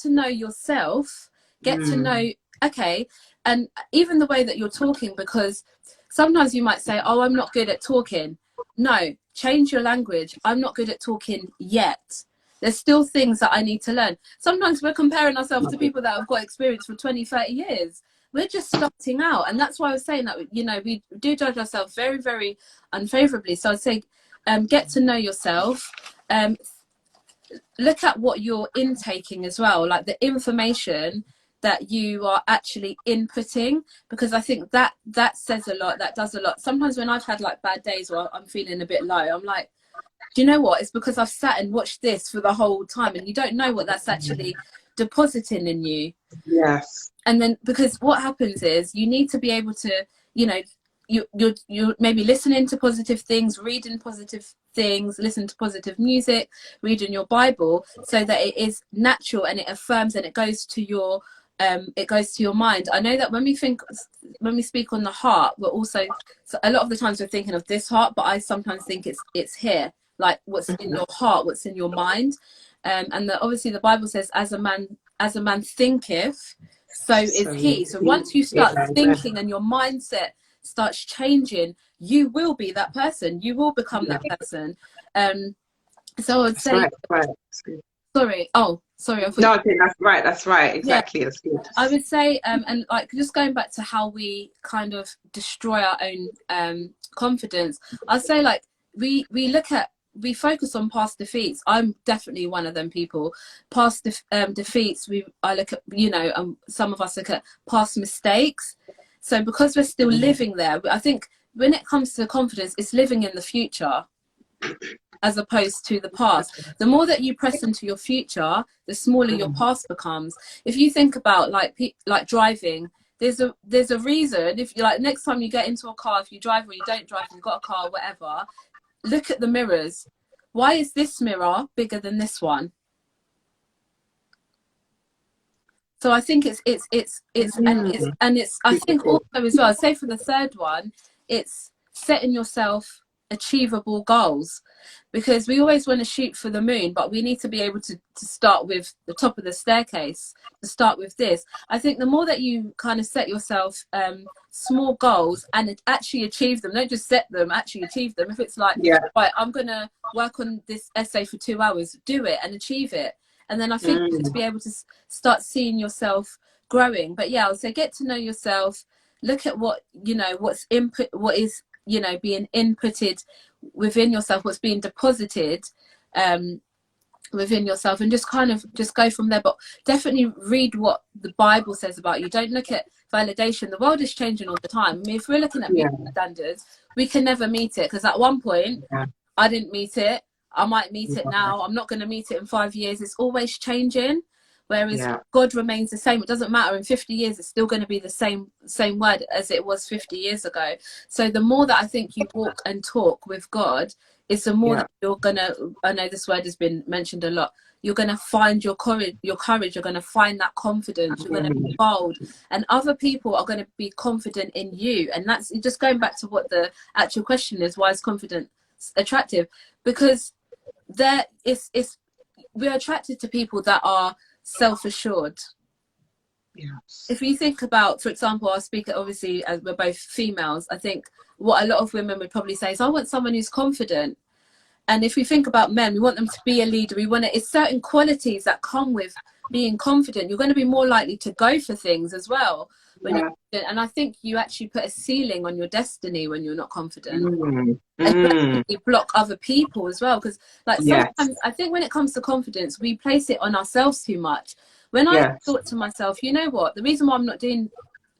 know yourself, get to know, okay, and even the way that you're talking, because sometimes you might say, oh, I'm not good at talking. No, change your language. I'm not good at talking yet. There's still things that I need to learn. Sometimes we're comparing ourselves to people that have got experience for 20, 30 years. We're just starting out. And that's why I was saying that, you know, we do judge ourselves very, very unfavorably. So I'd say get to know yourself. Look at what you're intaking as well, like the information that you are actually inputting, because I think that says a lot, that does a lot. Sometimes when I've had like bad days where I'm feeling a bit low, I'm like, do you know what? It's because I've sat and watched this for the whole time, and you don't know what that's actually depositing in you. Yes. And then, because what happens is you need to be able to, you know, you're maybe listening to positive things, reading positive things, listen to positive music, reading your Bible, so that it is natural and it affirms and it goes to your mind. I know that when we speak on the heart, we're also, so a lot of the times we're thinking of this heart, but I sometimes think it's here, like what's in your heart, what's in your mind. And obviously the Bible says, as a man thinketh, so is he. So once you start thinking and your mindset starts changing, you will be that person, you will become that person. So I would say, right. sorry, I thought, no, I think that's right, exactly. yeah. That's good. I would say, and like just going back to how we kind of destroy our own confidence, I'd say like we focus on past defeats. I'm definitely one of them people. Past defeats, I look at, you know, some of us look at past mistakes. So because we're still living there, I think when it comes to confidence, it's living in the future as opposed to the past. The more that you press into your future, the smaller your past becomes. If you think about like driving, there's a reason. If you like, next time you get into a car, if you drive or you don't drive, you've got a car, whatever, look at the mirrors. Why is this mirror bigger than this one? So I think it's I think also as well, say for the third one, it's setting yourself achievable goals, because we always want to shoot for the moon, but we need to be able to start with the top of the staircase, to start with this. I think the more that you kind of set yourself small goals and actually achieve them, don't just set them, actually achieve them. If it's like, right, I'm gonna work on this essay for 2 hours, do it and achieve it. And then I think to be able to start seeing yourself growing. But yeah, I would say get to know yourself, look at what, you know, what's input, what is, you know, being inputted within yourself, what's being deposited within yourself, and just kind of just go from there. But definitely read what the Bible says about you. Don't look at validation. The world is changing all the time. I mean, if we're looking at beauty standards, we can never meet it, because at one point I didn't meet it. I might meet it now. I'm not going to meet it in 5 years. It's always changing. Whereas God remains the same. It doesn't matter. In 50 years, it's still going to be the same word as it was 50 years ago. So the more that I think you walk and talk with God, is the more that you're going to, I know this word has been mentioned a lot, you're going to find your courage, you're going to find that confidence, you're going to be bold, and other people are going to be confident in you. And that's just going back to what the actual question is, why is confidence attractive? Because we're attracted to people that are self-assured. If you think about, for example, I'll speak obviously as we're both females, I think what a lot of women would probably say is, I want someone who's confident. And if we think about men, we want them to be a leader. It's certain qualities that come with being confident. You're going to be more likely to go for things as well when you're confident. And I think you actually put a ceiling on your destiny when you're not confident. And you block other people as well, because like sometimes I think when it comes to confidence, we place it on ourselves too much. When I thought to myself, you know what, the reason why I'm not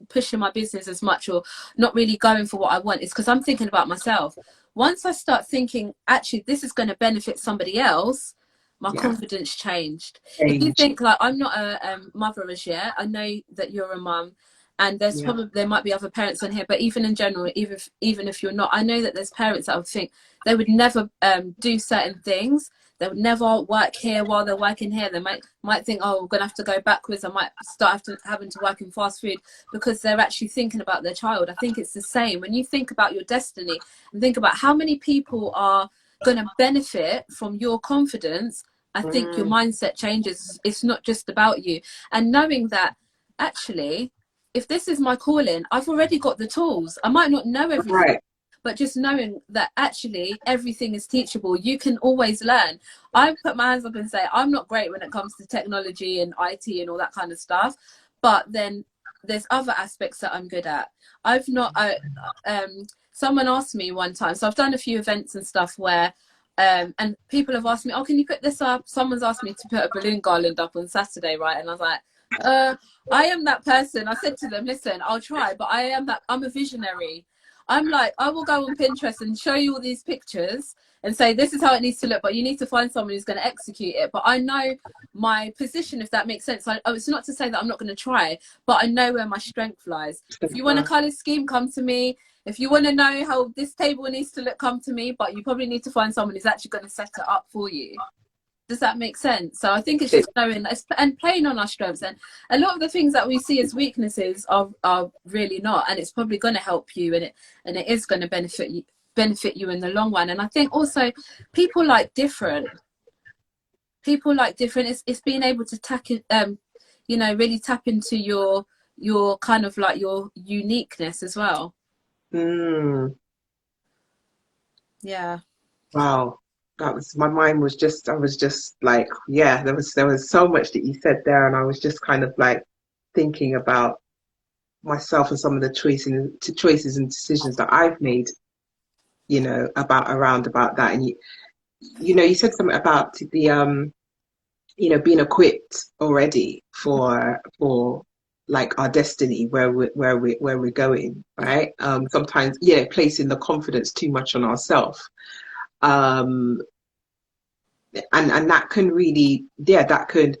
pushing my business as much or not really going for what I want is because I'm thinking about myself. Once I start thinking, actually, this is going to benefit somebody else, my Yeah. confidence changed. If you Change. think like I'm not a mother as yet, I know that you're a mum, and there's Yeah. probably there might be other parents on here, but even in general, even if you're not, I know that there's parents that would think they would never do certain things. They would never work here while they're working here. They might think, oh, we're gonna have to go backwards. I might start having to work in fast food, because they're actually thinking about their child. I think it's the same when you think about your destiny and think about how many people are going to benefit from your confidence. I think your Mm. mindset changes. It's not just about you. And knowing that actually, if this is my calling, I've already got the tools. I might not know everything, Right. but just knowing that actually everything is teachable, you can always learn. I put my hands up and say I'm not great when it comes to technology and IT and all that kind of stuff, but then there's other aspects that I'm good at. I've not someone asked me one time, so I've done a few events and stuff where and people have asked me, oh, can you put this up? Someone's asked me to put a balloon garland up on Saturday, right? And I was like, I am that person. I said to them, listen, I'll try, but I'm a visionary. I'm like, I will go on Pinterest and show you all these pictures and say, this is how it needs to look, but you need to find someone who's going to execute it. But I know my position, if that makes sense. It's not to say that I'm not going to try, but I know where my strength lies. If you want a color scheme, come to me. If you want to know how this table needs to look, come to me, but you probably need to find someone who's actually going to set it up for you. Does that make sense? So I think it's just knowing and playing on our strengths. And a lot of the things that we see as weaknesses are really not, and it's probably going to help you, and it is going to benefit you in the long run. And I think also people like different. It's being able to really tap into your kind of like your uniqueness as well. Mm. Yeah. Wow. That was, my mind was just, I was just like, yeah, there was so much that you said there, and I was just kind of like thinking about myself and some of the choices and decisions that I've made, about that. And you said something about the being equipped already for like our destiny, where we're going, right? Sometimes, yeah, placing the confidence too much on ourselves. Um, and that can really, yeah, that could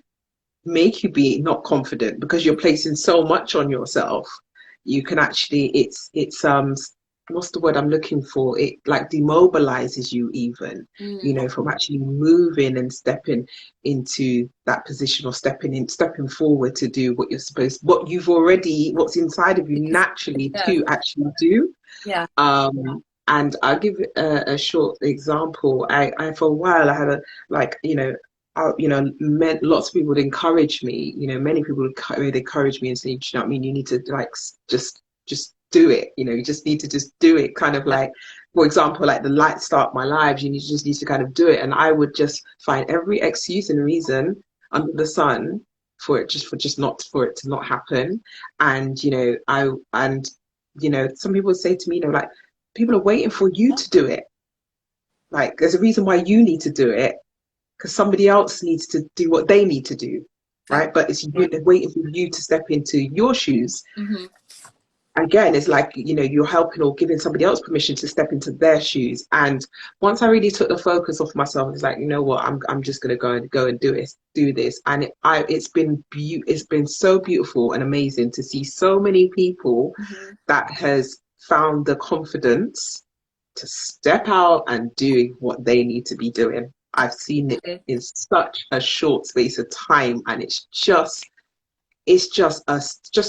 make you be not confident because you're placing so much on yourself. You can actually, it's what's the word I'm looking for? It like demobilizes you even, from actually moving and stepping into that position, or stepping forward to do what's inside of you naturally Yeah. to actually do. Yeah. And I'll give a short example. I for a while I had a like lots of people would encourage me. Many people would encourage me and say, "Do you know what I mean? You need to like just do it. You just need to just do it." Kind of like, for example, like the light start my lives. Just need to kind of do it, and I would just find every excuse and reason under the sun for it to not happen. And some people would say to me, like, people are waiting for you to do it. Like, there's a reason why you need to do it, because somebody else needs to do what they need to do, right? But they're waiting for you to step into your shoes. Mm-hmm. Again, it's like, you're helping or giving somebody else permission to step into their shoes. And once I really took the focus off myself, it's like, you know what, I'm just gonna go and do this. And it's been so beautiful and amazing to see so many people that has found the confidence to step out and do what they need to be doing. I've seen it in such a short space of time, and it's just a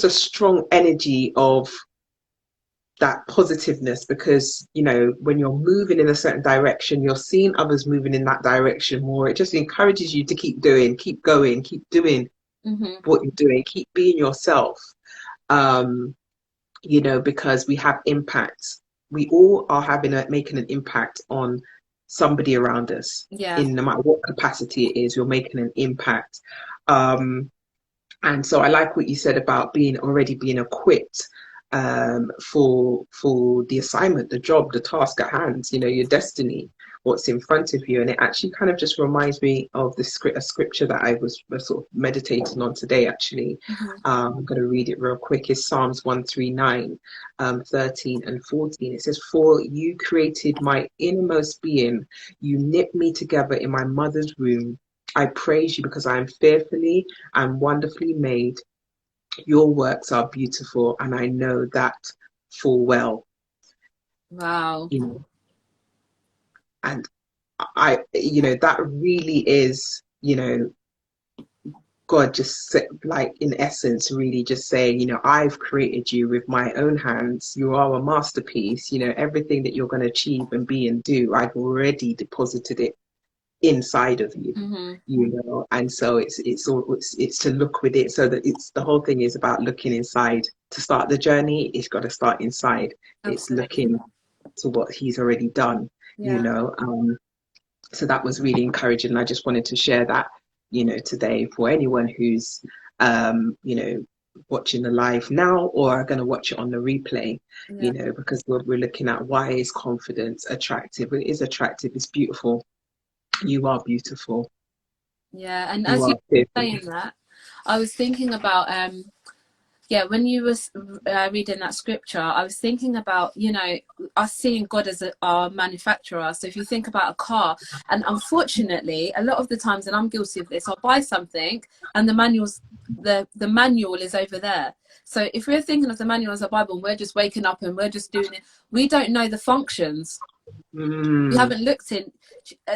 strong energy of that positiveness, because when you're moving in a certain direction, you're seeing others moving in that direction more. It just encourages you to keep going, keep doing what you're doing, keep being yourself. Because we have impact. We all are making an impact on somebody around us. Yeah. In no matter what capacity it is, you're making an impact. And so I like what you said about already being equipped for the assignment, the job, the task at hand, your destiny, what's in front of you. And it actually kind of just reminds me of a scripture that I was sort of meditating on today, actually. I'm going to read it real quick. It's Psalms 139, 13 and 14. It says, "For you created my innermost being. You knit me together in my mother's womb. I praise you because I am fearfully and wonderfully made. Your works are beautiful, and I know that full well. Wow. You know, and that really is, God just like in essence, really just saying, I've created you with my own hands. You are a masterpiece. Everything that you're going to achieve and be and do, I've already deposited it inside of you. Mm-hmm. And so it's to look with it, so that it's the whole thing is about looking inside. To start the journey, it's got to start inside. It's Absolutely. looking to what he's already done. Yeah. So that was really encouraging, and I just wanted to share that, today, for anyone who's watching the live now or are going to watch it on the replay. Yeah. Because we're looking at, why is confidence attractive? It is attractive. It's beautiful. You are beautiful. Yeah. And You as you are were fearful. saying that, I was thinking about when you was reading that scripture, I was thinking about, us seeing God as our manufacturer. So if you think about a car, and unfortunately, a lot of the times, and I'm guilty of this, I'll buy something and the manual is over there. So if we're thinking of the manual as a Bible and we're just waking up and we're just doing it, we don't know the functions. You haven't looked in.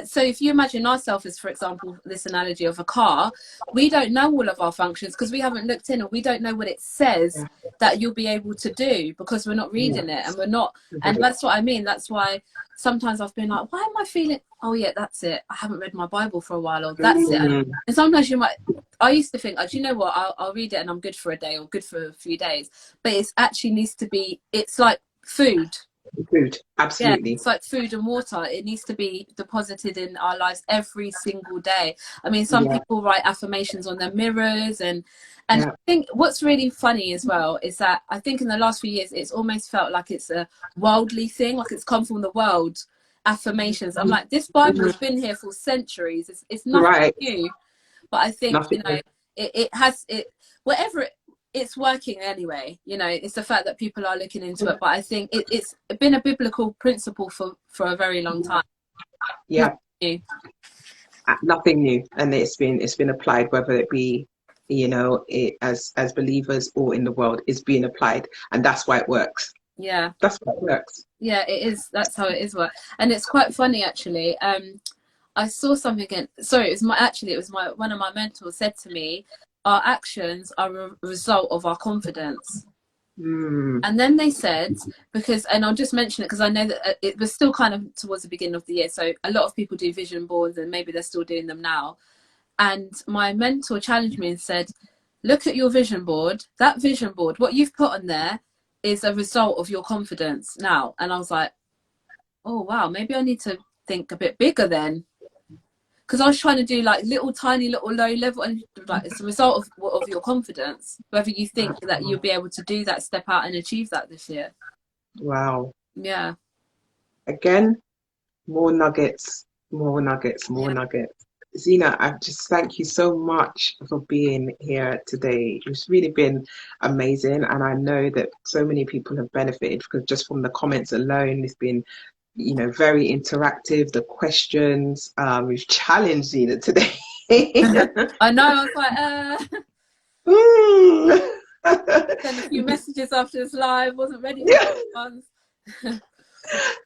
So if you imagine ourselves as, for example, this analogy of a car, we don't know all of our functions because we haven't looked in, or we don't know what it says that you'll be able to do, because we're not reading it, and we're not. And that's what I mean. That's why sometimes I've been like, why am I feeling, oh yeah, that's it, I haven't read my Bible for a while, or that's it. And sometimes I used to think, oh, do you know what, I'll read it and I'm good for a day or good for a few days. But it actually needs to be, it's like food. Yeah, Absolutely. it's like food and water. It needs to be deposited in our lives every single day. I mean, some people write affirmations on their mirrors, and I think what's really funny as well is that I think in the last few years it's almost felt like it's a worldly thing, like it's come from the world, affirmations. I'm like, this Bible has been here for centuries. It's nothing new. But I think, it has whatever it's working anyway. It's the fact that people are looking into it. But I think it's been a biblical principle for a very long time. Yeah. Nothing new. Nothing new, and it's been applied, whether it be as believers or in the world, is being applied, and that's why it works. Yeah, that's why it works. Yeah, it is. That's how it is work. And it's quite funny actually. I saw something again. Sorry, it was one of my mentors said to me, our actions are a result of our confidence. And then they said, and I'll just mention it because I know that it was still kind of towards the beginning of the year, so a lot of people do vision boards and maybe they're still doing them now. And my mentor challenged me and said, look at your vision board. That vision board, what you've put on there is a result of your confidence now. And I was like, oh wow, maybe I need to think a bit bigger then. Because I was trying to do like tiny little low level, and like it's a result of your confidence, whether you think that you'll be able to do that, step out and achieve that this year. Wow. Yeah. Again, more nuggets. Zena, I just thank you so much for being here today. It's really been amazing, and I know that so many people have benefited, because just from the comments alone, it's been very interactive. The questions, we've challenged Zena today. I know, I was like, send a few messages after this live, wasn't ready for ones.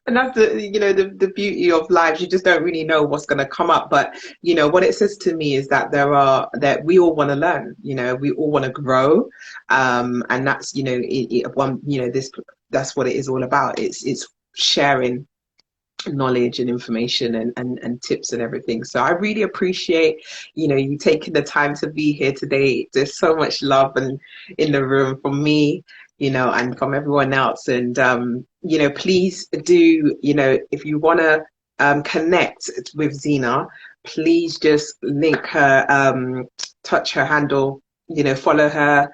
And that's the beauty of lives. You just don't really know what's going to come up, but what it says to me is that that we all want to learn, we all want to grow, and that's that's what it is all about. It's sharing knowledge and information and tips and everything. So I really appreciate you taking the time to be here today. There's so much love and in the room from me, and from everyone else. And please do, if you want to connect with Zena, please just link her, touch her handle, follow her.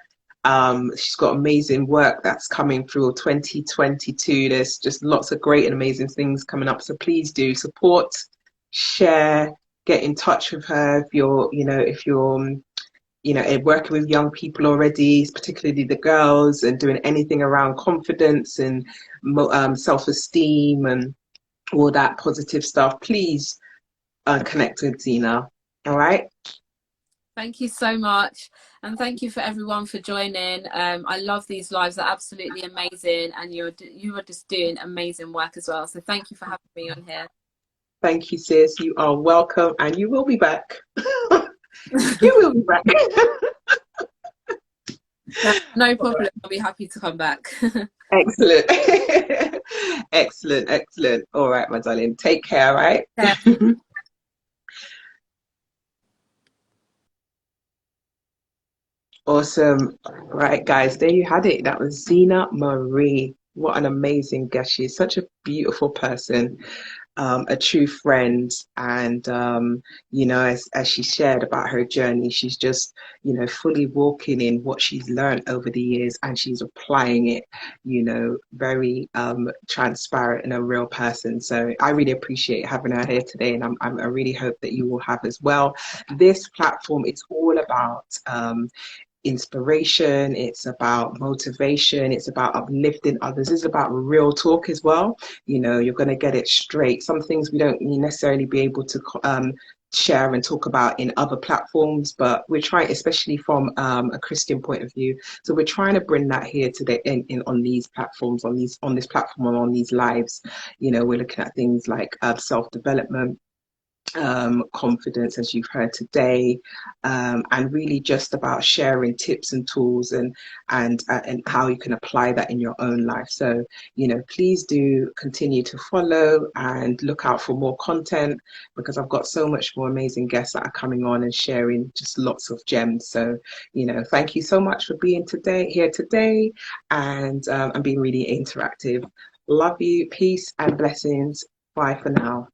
She's got amazing work that's coming through 2022. There's just lots of great and amazing things coming up. So please do support, share, get in touch with her if you're working with young people already, particularly the girls, and doing anything around confidence and self-esteem and all that positive stuff. Please connect with Zena. All right. Thank you so much. And thank you for everyone for joining. I love these lives. They're absolutely amazing. And you are just doing amazing work as well. So thank you for having me on here. Thank you, sis. You are welcome, and you will be back. You will be back. No problem. I'll be happy to come back. Excellent. Excellent, excellent. All right, my darling. Take care, right? Yeah. Awesome. Right, guys, there you had it. That was ZenaMarie. What an amazing guest. She is such a beautiful person, a true friend. And, as she shared about her journey, she's just, fully walking in what she's learned over the years and she's applying it, very transparent and a real person. So I really appreciate having her here today. And I really hope that you will have as well. This platform, it's all about inspiration, it's about motivation, it's about uplifting others, it's about real talk as well. You're going to get it straight. Some things we don't necessarily be able to share and talk about in other platforms, but we're trying, especially from a Christian point of view, so we're trying to bring that here to the in on these platforms, on this platform and on these lives. We're looking at things like self-development, confidence, as you've heard today, and really just about sharing tips and tools and how you can apply that in your own life. So, please do continue to follow and look out for more content, because I've got so much more amazing guests that are coming on and sharing just lots of gems. So, thank you so much for being here today, and being really interactive. Love you, peace and blessings. Bye for now.